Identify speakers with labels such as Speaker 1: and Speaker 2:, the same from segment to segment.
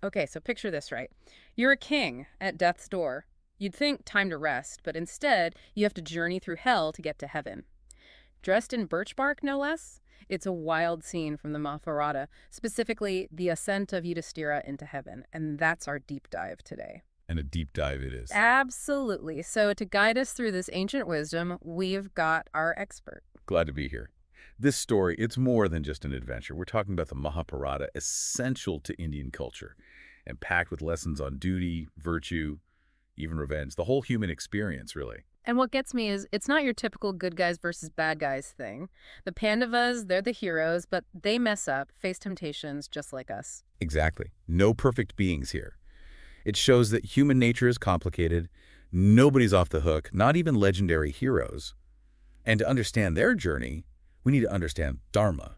Speaker 1: Okay, so picture this, right? You're a king at death's door. You'd think time to rest, but instead, you have to journey through hell to get to heaven. Dressed in birch bark, no less? It's a wild scene from the Mahabharata, specifically the Ascent of Yudisthira into heaven, and that's our deep dive today.
Speaker 2: And a deep dive it is.
Speaker 1: Absolutely. So, to guide us through this ancient wisdom, we've got our expert.
Speaker 2: Glad to be here. This story, it's more than just an adventure. We're talking about the Mahabharata, essential to Indian culture, and packed with lessons on duty, virtue, even revenge, the whole human experience, really.
Speaker 1: And what gets me is it's not your typical good guys versus bad guys thing. The Pandavas, they're the heroes, but they mess up, face temptations just like us.
Speaker 2: Exactly. No perfect beings here. It shows that human nature is complicated. Nobody's off the hook, not even legendary heroes. And to understand their journey, we need to understand Dharma.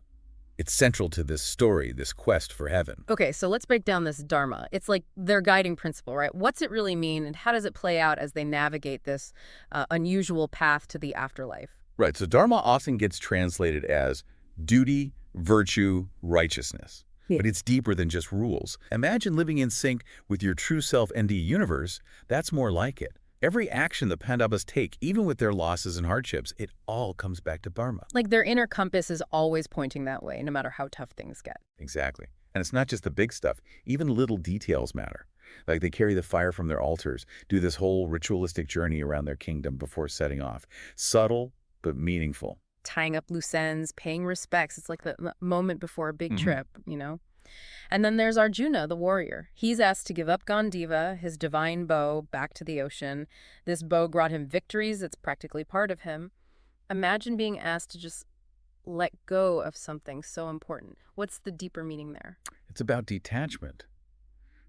Speaker 2: It's central to this story, this quest for heaven.
Speaker 1: Okay, so let's break down this Dharma. It's like their guiding principle, right? What's it really mean, and how does it play out as they navigate this unusual path to the afterlife?
Speaker 2: Right, so Dharma often gets translated as duty, virtue, righteousness.
Speaker 1: Yeah.
Speaker 2: But it's deeper than just rules. Imagine living in sync with your true self ND universe. That's more like it. Every action the Pandavas take, even with their losses and hardships, it all comes back to Dharma.
Speaker 1: Like their inner compass is always pointing that way, no matter how tough things get.
Speaker 2: Exactly. And it's not just the big stuff. Even little details matter. Like they carry the fire from their altars, do this whole ritualistic journey around their kingdom before setting off. Subtle, but meaningful.
Speaker 1: Tying up loose ends, paying respects. It's like the moment before a big
Speaker 2: Mhm.
Speaker 1: trip, And then there's Arjuna, the warrior. He's asked to give up Gandiva, his divine bow, back to the ocean. This bow brought him victories. It's practically part of him. Imagine being asked to just let go of something so important. What's the deeper meaning there?
Speaker 2: It's about detachment.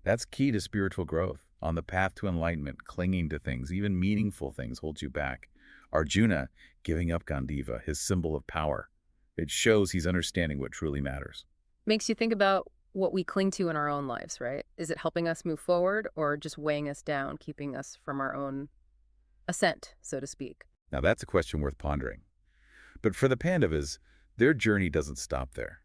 Speaker 2: That's key to spiritual growth. On the path to enlightenment, clinging to things, even meaningful things, holds you back. Arjuna giving up Gandiva, his symbol of power. It shows he's understanding what truly matters.
Speaker 1: Makes you think about what we cling to in our own lives, right? Is it helping us move forward or just weighing us down, keeping us from our own ascent, so to speak?
Speaker 2: Now that's a question worth pondering. But for the Pandavas, their journey doesn't stop there.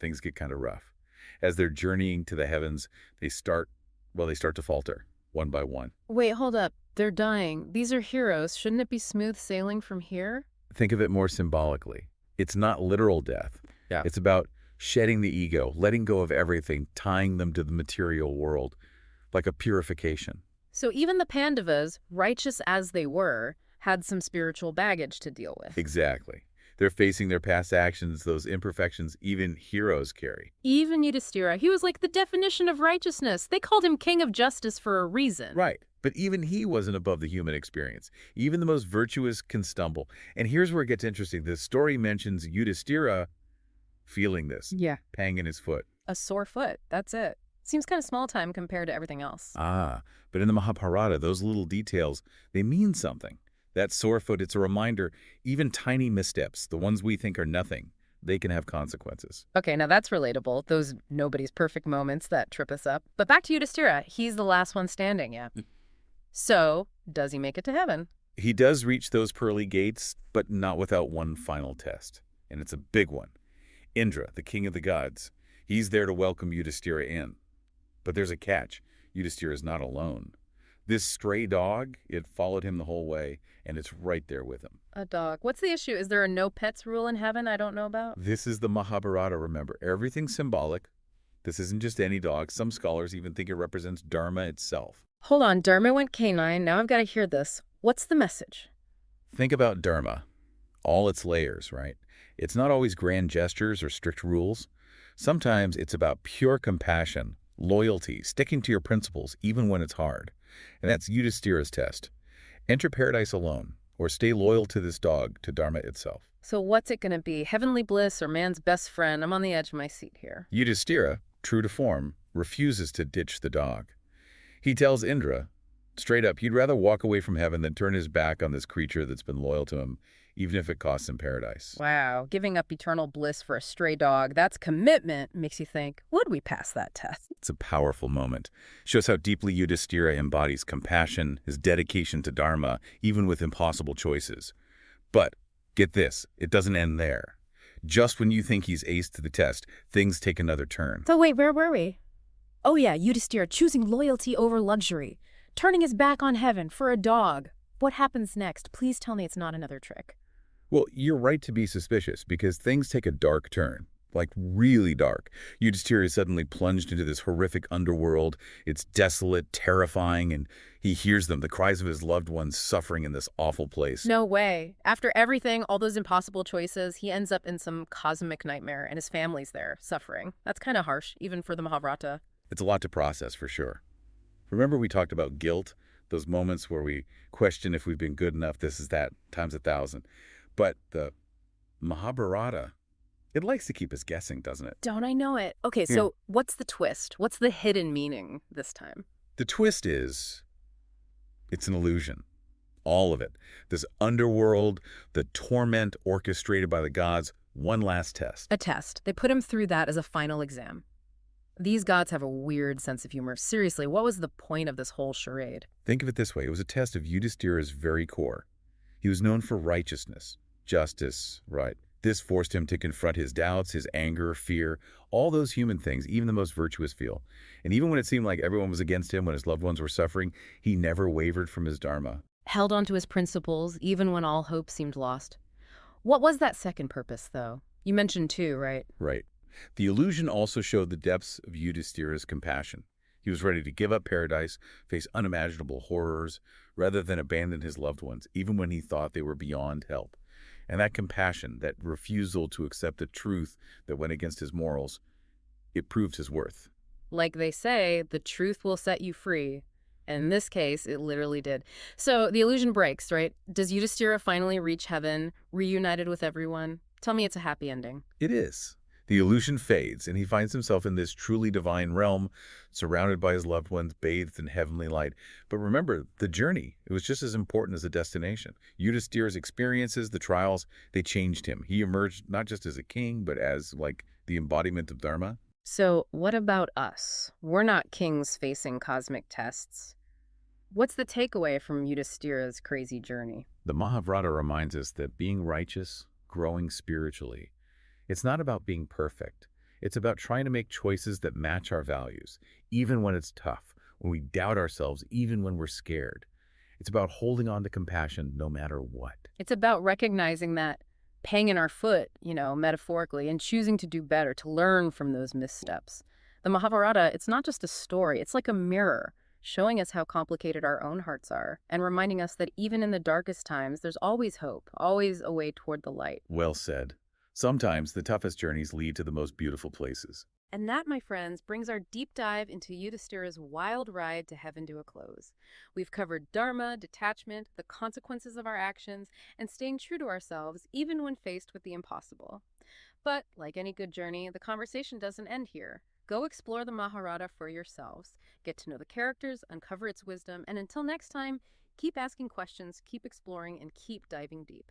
Speaker 2: Things get kind of rough. As they're journeying to the heavens, they start to falter, one by one.
Speaker 1: Wait, hold up. They're dying. These are heroes. Shouldn't it be smooth sailing from here?
Speaker 2: Think of it more symbolically. It's not literal death.
Speaker 1: Yeah.
Speaker 2: It's about shedding the ego, letting go of everything, tying them to the material world, like a purification.
Speaker 1: So even the Pandavas, righteous as they were, had some spiritual baggage to deal with.
Speaker 2: Exactly. They're facing their past actions, those imperfections even heroes carry.
Speaker 1: Even Yudhisthira, he was like the definition of righteousness. They called him king of justice for a reason.
Speaker 2: Right. But even he wasn't above the human experience. Even the most virtuous can stumble. And here's where it gets interesting. The story mentions Yudhisthira feeling this,
Speaker 1: Yeah.
Speaker 2: pang in his foot.
Speaker 1: A sore foot. That's it. Seems kind of small time compared to everything else.
Speaker 2: But in the Mahabharata, those little details, they mean something. That sore foot, it's a reminder, even tiny missteps, the ones we think are nothing, they can have consequences.
Speaker 1: Okay, now that's relatable. Those nobody's perfect moments that trip us up. But back to Yudhisthira. He's the last one standing, yeah. So, does he make it to heaven?
Speaker 2: He does reach those pearly gates, but not without one final test. And it's a big one. Indra, the king of the gods, he's there to welcome Yudhisthira in. But there's a catch. Yudhisthira is not alone. This stray dog, it followed him the whole way, and it's right there with him.
Speaker 1: A dog. What's the issue? Is there a no pets rule in heaven I don't know about?
Speaker 2: This is the Mahabharata, remember. Everything's symbolic. This isn't just any dog. Some scholars even think it represents Dharma itself.
Speaker 1: Hold on, Dharma went canine. Now I've got to hear this. What's the message?
Speaker 2: Think about Dharma, all its layers, right? It's not always grand gestures or strict rules. Sometimes it's about pure compassion, loyalty, sticking to your principles even when it's hard. And that's Yudhisthira's test. Enter paradise alone, or stay loyal to this dog, to Dharma itself.
Speaker 1: So what's it going to be? Heavenly bliss or man's best friend? I'm on the edge of my seat here.
Speaker 2: Yudhisthira, true to form, refuses to ditch the dog. He tells Indra, straight up, he'd rather walk away from heaven than turn his back on this creature that's been loyal to him, even if it costs him paradise.
Speaker 1: Wow, giving up eternal bliss for a stray dog, that's commitment. Makes you think, would we pass that test?
Speaker 2: It's a powerful moment. Shows how deeply Yudhisthira embodies compassion, his dedication to Dharma, even with impossible choices. But, get this, it doesn't end there. Just when you think he's aced the test, things take another turn.
Speaker 1: So wait, where were we? Oh yeah, Yudisthira choosing loyalty over luxury, turning his back on heaven for a dog. What happens next? Please tell me it's not another trick.
Speaker 2: Well, you're right to be suspicious because things take a dark turn, like really dark. Yudhishthira is suddenly plunged into this horrific underworld. It's desolate, terrifying, and he hears them, the cries of his loved ones suffering in this awful place.
Speaker 1: No way. After everything, all those impossible choices, he ends up in some cosmic nightmare and his family's there, suffering. That's kind of harsh, even for the Mahabharata.
Speaker 2: It's a lot to process for sure. Remember we talked about guilt, those moments where we question if we've been good enough, this is that, times 1,000. But the Mahabharata, it likes to keep us guessing, doesn't it?
Speaker 1: Don't I know it? Okay,
Speaker 2: Yeah.
Speaker 1: so what's the twist? What's the hidden meaning this time?
Speaker 2: The twist is it's an illusion. All of it. This underworld, the torment orchestrated by the gods, one last test.
Speaker 1: A test. They put him through that as a final exam. These gods have a weird sense of humor. Seriously, what was the point of this whole charade?
Speaker 2: Think of it this way. It was a test of Yudhishthira's very core. He was known for righteousness, justice, right? This forced him to confront his doubts, his anger, fear, all those human things even the most virtuous feel. And even when it seemed like everyone was against him, when his loved ones were suffering, he never wavered from his dharma.
Speaker 1: Held on to his principles, even when all hope seemed lost. What was that second purpose, though? You mentioned two, right?
Speaker 2: Right. The illusion also showed the depths of Yudhishthira's compassion. He was ready to give up paradise, face unimaginable horrors, rather than abandon his loved ones, even when he thought they were beyond help. And that compassion, that refusal to accept the truth that went against his morals, it proved his worth.
Speaker 1: Like they say, the truth will set you free. And in this case, it literally did. So the illusion breaks, right? Does Yudhishthira finally reach heaven, reunited with everyone? Tell me it's a happy ending.
Speaker 2: It is. The illusion fades, and he finds himself in this truly divine realm, surrounded by his loved ones, bathed in heavenly light. But remember, the journey, it was just as important as the destination. Yudhishthira's experiences, the trials, they changed him. He emerged not just as a king, but as, like, the embodiment of Dharma.
Speaker 1: So what about us? We're not kings facing cosmic tests. What's the takeaway from Yudhishthira's crazy journey?
Speaker 2: The Mahabharata reminds us that being righteous, growing spiritually, it's not about being perfect. It's about trying to make choices that match our values, even when it's tough, when we doubt ourselves, even when we're scared. It's about holding on to compassion no matter what.
Speaker 1: It's about recognizing that pang in our foot, metaphorically, and choosing to do better, to learn from those missteps. The Mahabharata, it's not just a story, it's like a mirror, showing us how complicated our own hearts are, and reminding us that even in the darkest times, there's always hope, always a way toward the light.
Speaker 2: Well said. Sometimes the toughest journeys lead to the most beautiful places.
Speaker 1: And that, my friends, brings our deep dive into Yudhishthira's wild ride to heaven to a close. We've covered dharma, detachment, the consequences of our actions, and staying true to ourselves even when faced with the impossible. But, like any good journey, the conversation doesn't end here. Go explore the Mahabharata for yourselves, get to know the characters, uncover its wisdom, and until next time, keep asking questions, keep exploring, and keep diving deep.